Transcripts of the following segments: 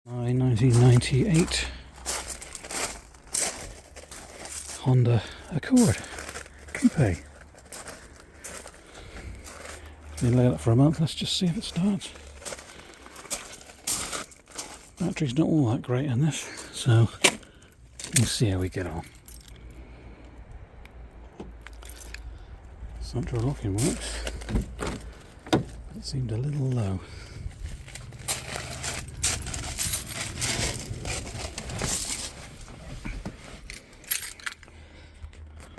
My 1998 Honda Accord Coupe. Been laid up for a month, let's just see if it starts. Battery's not all that great in this, so we'll see how we get on. Central locking works, but it seemed a little low.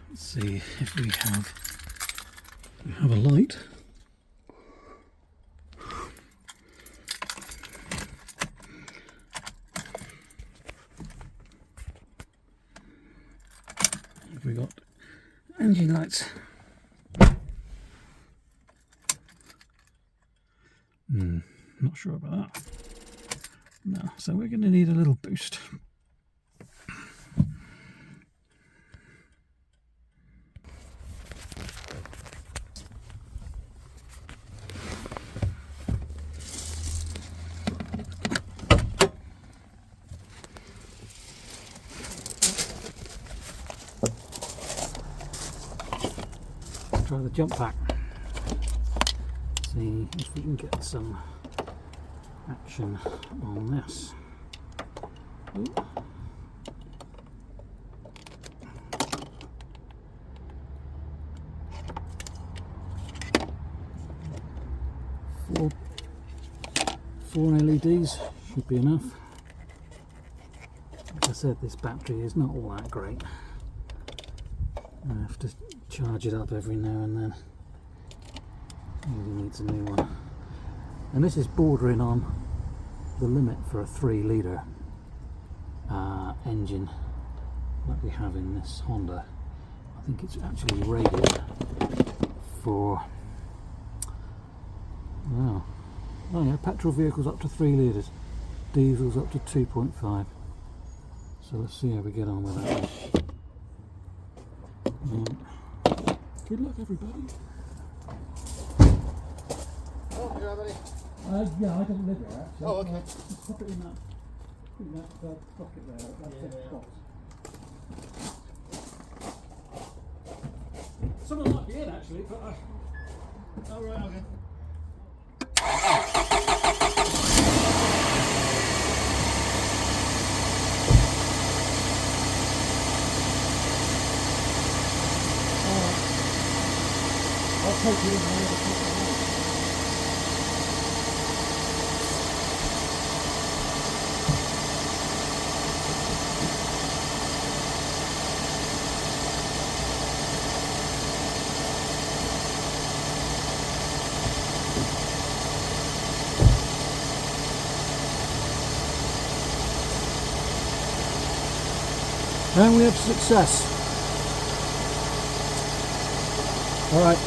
Let's see if we have a light. Have we got engine lights? Not sure about that. No, so we're going to need a little boost. Try the jump pack. See if we can get some action on this. Ooh. Four LEDs should be enough. Like I said, this battery is not all that great. I have to charge it up every now and then. Really needs a new one. And this is bordering on the limit for a 3-litre engine that we have in this Honda. I think it's actually rated for, oh yeah, petrol vehicles up to 3 litres, diesels up to 2.5. So let's see how we get on with that one. Good luck, everybody. Oh, you have any? Yeah, I don't live here actually. Oh, okay. Just pop it in that pocket there. That's it. Box. Someone might be in actually, but I. Oh, right, okay. I'll take you in there. And we have success. All right.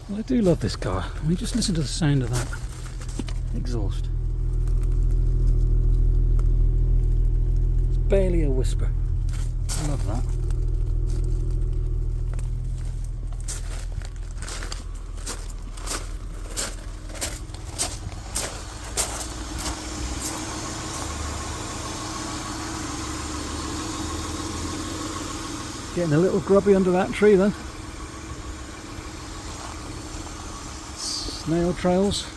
Well, I do love this car. I mean, just listen to the sound of that exhaust. It's barely a whisper. I love that. Getting a little grubby under that tree then. nail trails.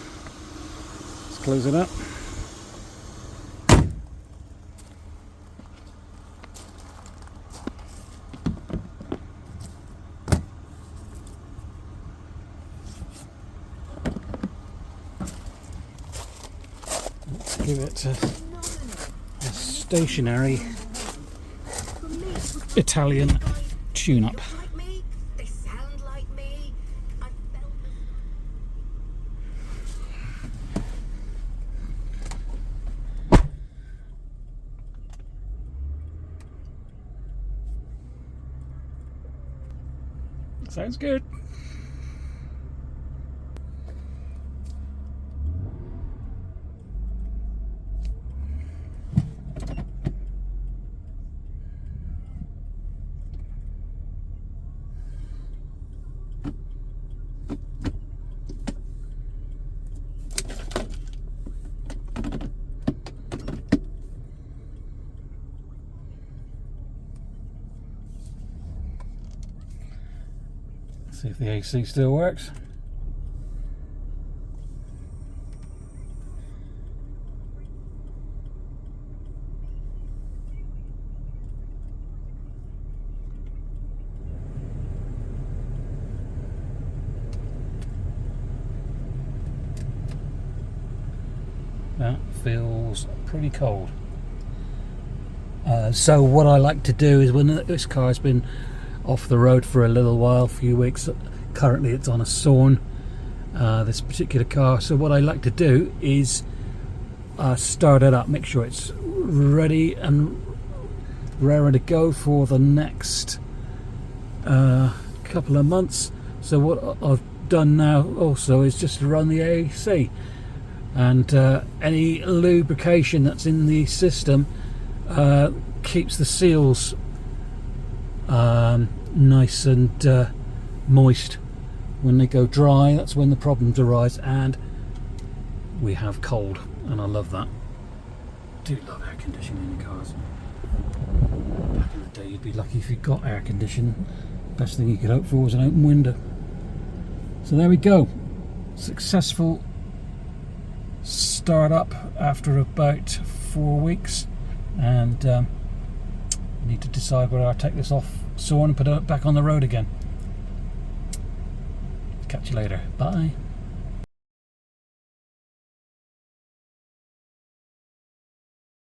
Let's close it up. Let's give it a stationary Italian tune-up. Sounds good. See if the AC still works. That feels pretty cold. So what I like to do is, when this car's been off the road for a little while, a few weeks, currently it's on a sawn, this particular car, so what I like to do is start it up, make sure it's ready and raring to go for the next couple of months. So what I've done now also is just run the AC, and any lubrication that's in the system keeps the seals nice and moist. When they go dry, that's when the problems arise, and we have cold, and I love that. I do love air conditioning in cars. Back in the day, you'd be lucky if you got air conditioning. Best thing you could hope for was an open window. So there we go, successful start up after about 4 weeks, and need to decide whether I take this off sawn and put it back on the road again. Catch you later. Bye.